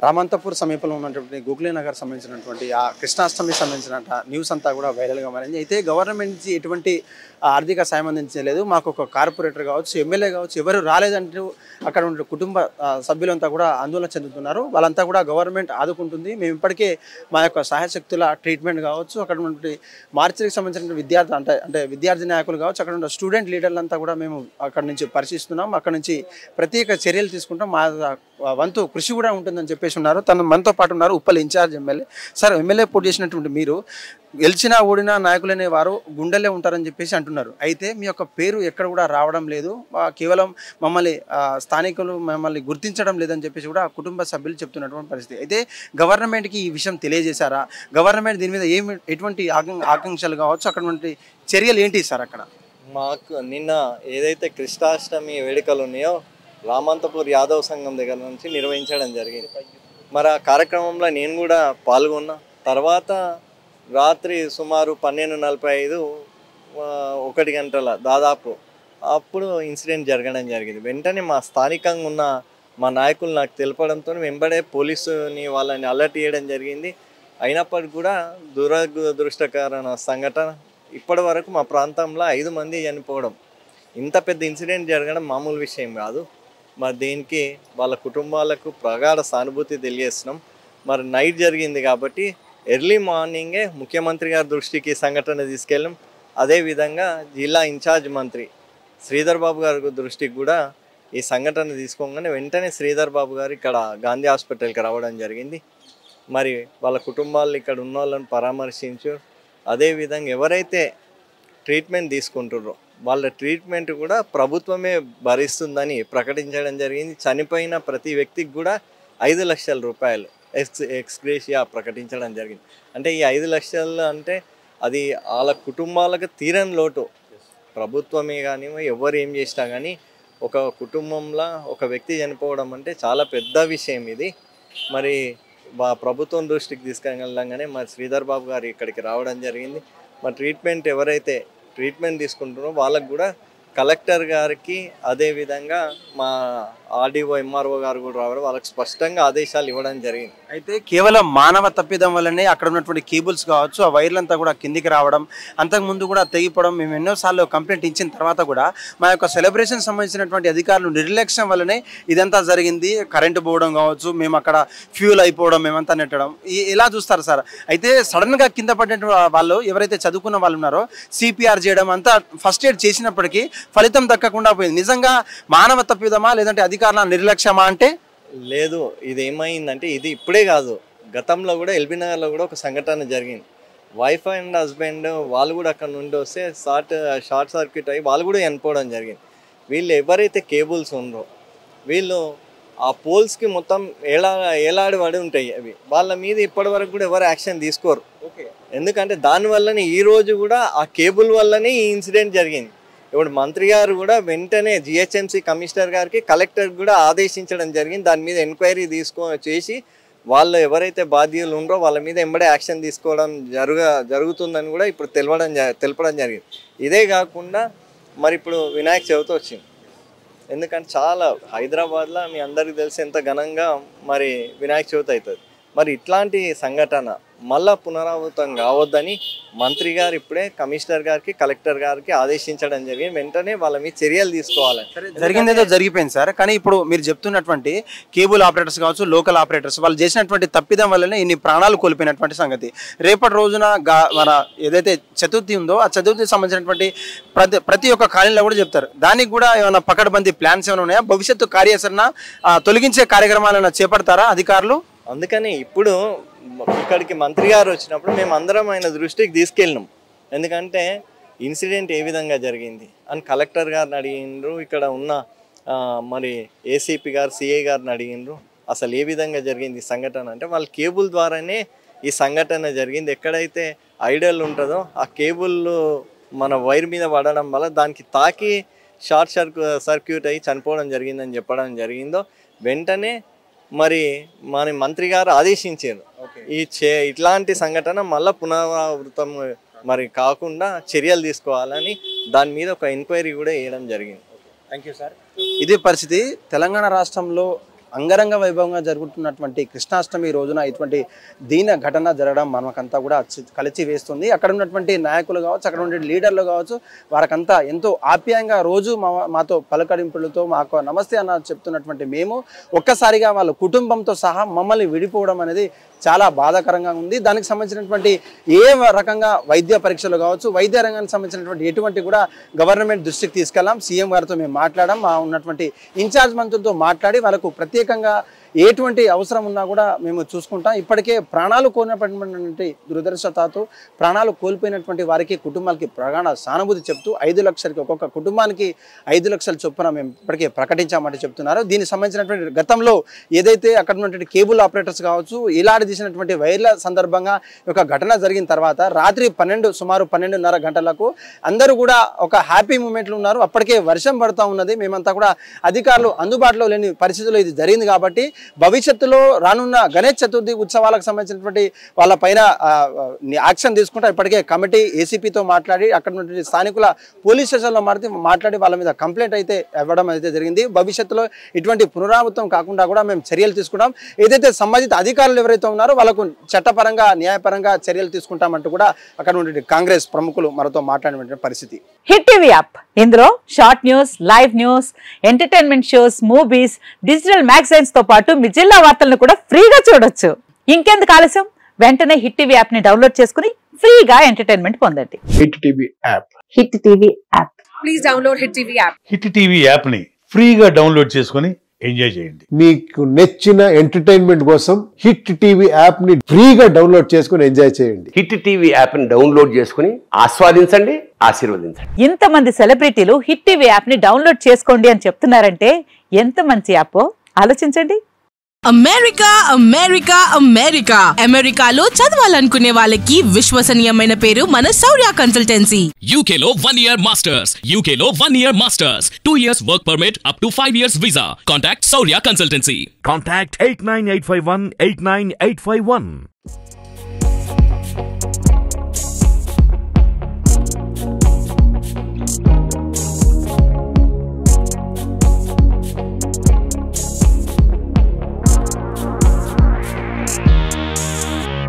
రామంతపూర్ సమీపంలో ఉన్నటువంటి గోఖలే నగర్ సంబంధించినటువంటి ఆ కృష్ణాష్టమికి సంబంధించిన న్యూస్ అంతా కూడా వైరల్గా మారింది. అయితే గవర్నమెంట్ నుంచి ఎటువంటి ఆర్థిక సాయం అందించలేదు. మాకు ఒక కార్పొరేటర్ కావచ్చు, ఎమ్మెల్యే కావచ్చు, ఎవరు రాలేదంటూ అక్కడ ఉన్న కుటుంబ సభ్యులంతా కూడా ఆందోళన చెందుతున్నారు. వాళ్ళంతా కూడా గవర్నమెంట్ ఆదుకుంటుంది, మేము ఇప్పటికే మా యొక్క సహాయశక్తుల ట్రీట్మెంట్ కావచ్చు, అక్కడ ఉన్నటువంటి మార్చికి సంబంధించిన అంటే విద్యార్థి నాయకులు కావచ్చు, అక్కడ ఉన్న స్టూడెంట్ లీడర్లంతా కూడా మేము అక్కడ నుంచి పరిశీలిస్తున్నాం. అక్కడ నుంచి ప్రత్యేక చర్యలు తీసుకుంటాం, మా వంతు కృషి కూడా ఉంటుందని చెప్పేసి ఉన్నారు. మనతో పాటు ఉన్నారు Uppal incharge MLA. Sir, MLA పోటీ చేసినటువంటి మీరు గెలిచినా ఓడినా నాయకులనే వారు గుండెలే ఉంటారని చెప్పేసి అంటున్నారు. అయితే మీ యొక్క పేరు ఎక్కడ కూడా రావడం లేదు, కేవలం మమ్మల్ని స్థానికులు మమ్మల్ని గుర్తించడం లేదని చెప్పేసి కూడా కుటుంబ సభ్యులు చెప్తున్నటువంటి పరిస్థితి. అయితే గవర్నమెంట్కి ఈ విషయం తెలియజేశారా? గవర్నమెంట్ దీని మీద ఎటువంటి ఆకాంక్షలు కావచ్చు, అక్కడ చర్యలు ఏంటి సార్? అక్కడ మాకు నిన్న ఏదైతే కృష్ణాష్టమి వేడుకలు ఉన్నాయో రామంతపూర్ యాదవ్ సంఘం దగ్గర నుంచి నిర్వహించడం జరిగింది. మరి ఆ కార్యక్రమంలో నేను కూడా పాల్గొన్నా. తర్వాత రాత్రి సుమారు 12:45 1 గంటల దాదాపు అప్పుడు ఇన్సిడెంట్ జరగడం జరిగింది. వెంటనే మా స్థానికంగా ఉన్న మా నాయకులు నాకు తెలపడంతో వెంబడే పోలీసుని వాళ్ళని అలర్ట్ చేయడం జరిగింది. అయినప్పటికీ కూడా దురదృష్టకరమైన సంఘటన. ఇప్పటి వరకు మా ప్రాంతంలో 5 మంది చనిపోవడం, ఇంత పెద్ద ఇన్సిడెంట్ జరగడం మామూలు విషయం కాదు. మరి దీనికి వాళ్ళ కుటుంబాలకు ప్రగాఢ సానుభూతి తెలియజేస్తున్నాం. మరి నైట్ జరిగింది కాబట్టి ఎర్లీ మార్నింగే ముఖ్యమంత్రి గారి దృష్టికి సంఘటన తీసుకెళ్ళాం. అదేవిధంగా జిల్లా ఇన్ఛార్జ్ మంత్రి శ్రీధర్ బాబు గారి దృష్టికి కూడా ఈ సంఘటన తీసుకోగానే వెంటనే శ్రీధర్ బాబు గారు ఇక్కడ గాంధీ హాస్పిటల్కి రావడం జరిగింది. మరి వాళ్ళ కుటుంబాలు ఇక్కడ ఉన్న వాళ్ళని పరామర్శించు, అదేవిధంగా ఎవరైతే ట్రీట్మెంట్ తీసుకుంటారో వాళ్ళ ట్రీట్మెంట్ కూడా ప్రభుత్వమే భరిస్తుందని ప్రకటించడం జరిగింది. చనిపోయిన ప్రతి వ్యక్తికి కూడా 5 లక్షల రూపాయలు ఎక్స్గ్రేషియా ప్రకటించడం జరిగింది. అంటే ఈ 5 లక్షలు అంటే అది వాళ్ళ కుటుంబాలకు తీరని లోటు. ప్రభుత్వమే కానీ ఎవరు ఏం చేసినా కానీ ఒక కుటుంబంలో ఒక వ్యక్తి చనిపోవడం అంటే చాలా పెద్ద విషయం ఇది. మరి ప్రభుత్వం దృష్టికి తీసుకెళ్ళగానే మరి శ్రీధర్ బాబు గారు ఇక్కడికి రావడం జరిగింది. మరి ట్రీట్మెంట్ ఎవరైతే ట్రీట్మెంట్ తీసుకుంటున్నారో వాళ్ళకు కూడా కలెక్టర్ గారికి, అదేవిధంగా మా ఆర్డీఓ ఎంఆర్ఓ గారు కూడా రావడం, వాళ్ళకి స్పష్టంగా ఆదేశాలు ఇవ్వడం జరిగింది. అయితే కేవలం మానవ తప్పిదం వల్లనే అక్కడ ఉన్నటువంటి కేబుల్స్ కావచ్చు, ఆ వైర్లంతా కూడా కిందికి రావడం, అంతకుముందు కూడా తెగిపోవడం, మేము ఎన్నోసార్లు కంప్లైంట్ ఇచ్చిన తర్వాత కూడా మా యొక్క సెలబ్రేషన్ సంబంధించినటువంటి అధికారులు నిర్లక్ష్యం వల్లనే ఇదంతా జరిగింది. కరెంటు పోవడం కావచ్చు, మేము అక్కడ ఫ్యూల్ అయిపోవడం, మేమంతా నెట్టడం, ఇలా చూస్తారు సార్. అయితే సడన్గా కింద పడిన వాళ్ళు ఎవరైతే చదువుకున్న వాళ్ళు ఉన్నారో సిపిఆర్ చేయడం అంతా ఫస్ట్ ఎయిడ్ చేసినప్పటికీ ఫలితం దక్కకుండా పోయింది. నిజంగా మానవ తప్పిదమా లేదంటే అధికారుల నిర్లక్ష్యమా? అంటే లేదు, ఇది ఏమైందంటే ఇది ఇప్పుడే కాదు, గతంలో కూడా ఎల్బీ నగర్లో కూడా ఒక సంఘటన జరిగింది. వైఫ్ అండ్ హస్బెండ్ వాళ్ళు కూడా అక్కడ నుండి వస్తే షార్ట్ సర్క్యూట్ అయ్యి వాళ్ళు కూడా చనిపోవడం జరిగింది. వీళ్ళు ఎవరైతే కేబుల్స్ ఉన్నారో వీళ్ళు ఆ పోల్స్కి మొత్తం ఏలాడి పడి ఉంటాయి అవి. వాళ్ళ మీద ఇప్పటి వరకు కూడా ఎవరు యాక్షన్ తీసుకోరు. ఎందుకంటే దానివల్లనే ఈరోజు కూడా ఆ కేబుల్ వల్లనే ఈ ఇన్సిడెంట్ జరిగింది. ఇప్పుడు మంత్రి గారు కూడా వెంటనే జిహెచ్ఎంసీ కమిషనర్ గారికి, కలెక్టర్ కూడా ఆదేశించడం జరిగింది. దాని మీద ఎంక్వైరీ చేసి వాళ్ళు ఎవరైతే బాధ్యులు ఉన్నారో వాళ్ళ మీద ఎంబడే యాక్షన్ తీసుకోవడం జరుగుతుందని కూడా ఇప్పుడు తెలపడం జరిగింది. ఇదే కాకుండా మరి ఇప్పుడు వినాయక చవితి వచ్చింది. ఎందుకంటే చాలా హైదరాబాద్లో మీ అందరికీ తెలిసి ఎంత ఘనంగా మరి వినాయక చవితి అవుతుంది. మరి ఇట్లాంటి సంఘటన మళ్ళా పునరావృతం కావద్దని మంత్రి గారు ఇప్పుడే కమిషనర్ గారికి, కలెక్టర్ గారికి ఆదేశించడం జరిగింది. వెంటనే వాళ్ళ మీద చర్యలు తీసుకోవాలని. జరిగిందేదో జరిగిపోయింది సార్, కానీ ఇప్పుడు మీరు చెప్తున్నటువంటి కేబుల్ ఆపరేటర్స్ కావచ్చు, లోకల్ ఆపరేటర్స్ వాళ్ళు చేసినటువంటి తప్పిదం వల్లనే ఇన్ని ప్రాణాలు కోల్పోయినటువంటి సంగతి. రేపటి రోజున మన ఏదైతే చతుర్థి ఉందో ఆ చతుర్థికి సంబంధించినటువంటి ప్రతి ఒక్క కాలనీలో కూడా చెప్తారు. దానికి కూడా ఏమైనా పకడ్బందీ ప్లాన్స్ ఏమైనా ఉన్నాయా? భవిష్యత్తు కార్యాచరణ తొలగించే కార్యక్రమాలను చేపడతారా అధికారులు? అందుకని ఇప్పుడు ఇక్కడికి మంత్రి గారు వచ్చినప్పుడు మేము అందరం ఆయన దృష్టికి తీసుకెళ్ళినాం. ఎందుకంటే ఇన్సిడెంట్ ఏ విధంగా జరిగింది అని కలెక్టర్ గారిని అడిగినారు, ఇక్కడ ఉన్న మరి ఏసీపీ గారు, సిఐ గారిని అడిగినారు. అసలు ఏ విధంగా జరిగింది ఈ సంఘటన అంటే వాళ్ళ కేబుల్ ద్వారానే ఈ సంఘటన జరిగింది. ఎక్కడైతే ఐడల్ ఉంటుందో ఆ కేబుల్ మన వైర్ మీద పడడం వల్ల దానికి తాకి షార్ట్ సర్క్యూట్ అయ్యి చనిపోవడం జరిగిందని చెప్పడం జరిగిందో వెంటనే మరి మన మంత్రి గారు ఆదేశించారు ఇట్లాంటి సంఘటన మళ్ళీ పునరావృతం మరి కాకుండా చర్యలు తీసుకోవాలని దాని మీద ఒక ఎంక్వైరీ కూడా వేయడం జరిగింది. Thank you sir. ఇదే పరిస్థితి తెలంగాణ రాష్ట్రంలో అంగరంగ వైభవంగా జరుగుతున్నటువంటి కృష్ణాష్టమి రోజున ఇటువంటి దీన ఘటన జరగడం మనకంతా కూడా కలిసి వేస్తుంది. అక్కడ ఉన్నటువంటి నాయకులు కావచ్చు, అక్కడ ఉండే లీడర్లు కావచ్చు, వారికంతా ఎంతో ఆప్యాయంగా రోజు మాతో పలకరింపులతో మాకు నమస్తే అన్న చెప్తున్నటువంటి మేము ఒక్కసారిగా వాళ్ళ కుటుంబంతో సహా మమ్మల్ని విడిపోవడం అనేది చాలా బాధాకరంగా ఉంది. దానికి సంబంధించినటువంటి ఏ రకంగా వైద్య పరీక్షలు కావచ్చు, వైద్య రంగానికి సంబంధించినటువంటి ఎటువంటి కూడా గవర్నమెంట్ దృష్టికి తీసుకెళ్ళాం. సీఎం గారితో మేము మాట్లాడాం, మా ఉన్నటువంటి ఇన్ఛార్జ్ మంత్రులతో మాట్లాడి వాళ్ళకు ప్రత్యేకంగా ఎటువంటి అవసరం ఉన్నా కూడా మేము చూసుకుంటాం. ఇప్పటికే ప్రాణాలు కోల్పోయినటువంటి దురదృష్టవశాత్తు ప్రాణాలు కోల్పోయినటువంటి వారికి కుటుంబాలకి ప్రగాఢ సానుభూతి చెప్తూ 5 లక్షలకి ఒక్కొక్క కుటుంబానికి 5 లక్షల చొప్పున మేము ఇప్పటికే ప్రకటించామంటే చెప్తున్నారు. దీనికి సంబంధించినటువంటి గతంలో ఏదైతే అక్కడ ఉన్నటువంటి కేబుల్ ఆపరేటర్స్ కావచ్చు ఇలాంటి తీసినటువంటి వైర్ల సందర్భంగా ఒక ఘటన జరిగిన తర్వాత రాత్రి సుమారు 12:30 గంటలకు అందరూ కూడా ఒక హ్యాపీ మూమెంట్లు ఉన్నారు. అప్పటికే వర్షం పడుతూ ఉన్నది. మేమంతా కూడా అధికారులు అందుబాటులో లేని పరిస్థితుల్లో ఇది జరిగింది కాబట్టి భవిష్యత్తులో రానున్న గణేష్ చతుర్థి ఉత్సవాలకు సంబంధించినటువంటి వాళ్ళ పైన యాక్షన్ తీసుకుంటా ఇప్పటికే కమిటీ ఏసీపీతో మాట్లాడి అక్కడ ఉన్నటువంటి స్థానికుల పోలీస్ స్టేషన్లో మాట్లాడి వాళ్ళ మీద కంప్లైంట్ అయితే ఇవ్వడం అయితే జరిగింది. భవిష్యత్తులో ఇటువంటి పునరావృతం కాకుండా కూడా మేము చర్యలు తీసుకుంటాం. ఏదైతే సంబంధిత అధికారులు ఎవరైతే ఉన్నారో వాళ్ళకు చట్టపరంగా న్యాయపరంగా చర్యలు తీసుకుంటామంటూ కూడా అక్కడ ఉన్నటువంటి కాంగ్రెస్ ప్రముఖులు మనతో మాట్లాడిన పరిస్థితి. హిట్ టీవీ యాప్ ఇందులో short news, live news, entertainment shows, movies, digital magazines తో పాటు మీ జిల్లా వార్తలను కూడా ఫ్రీగా చూడొచ్చు. ఇంకెందుకు ఆలస్యం, వెంటనే హిట్ టీవీ యాప్ ని డౌన్లోడ్ చేసుకుని ఫ్రీగా ఎంటర్టైన్మెంట్ పొందండి. Hit TV app. Hit TV app. Please download hit TV app. Hit TV app ని ఫ్రీగా డౌన్లోడ్ చేసుకుని ఎంజాయ్ చేయండి. మీకు నచ్చిన ఎంటర్టైన్మెంట్ కోసం హిట్ టీవీ యాప్ ని ఫ్రీగా డౌన్లోడ్ చేసుకుని ఎంజాయ్ చేయండి. హిట్ టీవీ యాప్ ని డౌన్లోడ్ చేసుకుని ఆస్వాదించండి, ఆశీర్వదించండి. ఇంతమంది సెలబ్రిటీలు హిట్ టీవీ యాప్ ని డౌన్లోడ్ చేసుకోండి అని చెప్తున్నారంటే ఎంత మంచి యాప్ ఆలోచించండి. అమెరికా అమెరికా అమెరికా అమెరికాలో చదవాలనుకునే వాళ్ళకి విశ్వసనీయమైన పేరు మన శౌర్య కన్సల్టెన్సీ. UK లో 1 year masters, UK లో 1 year masters, 2 years work permit up to 5 years visa. Contact Saurya Consultancy. Contact 89851 89851.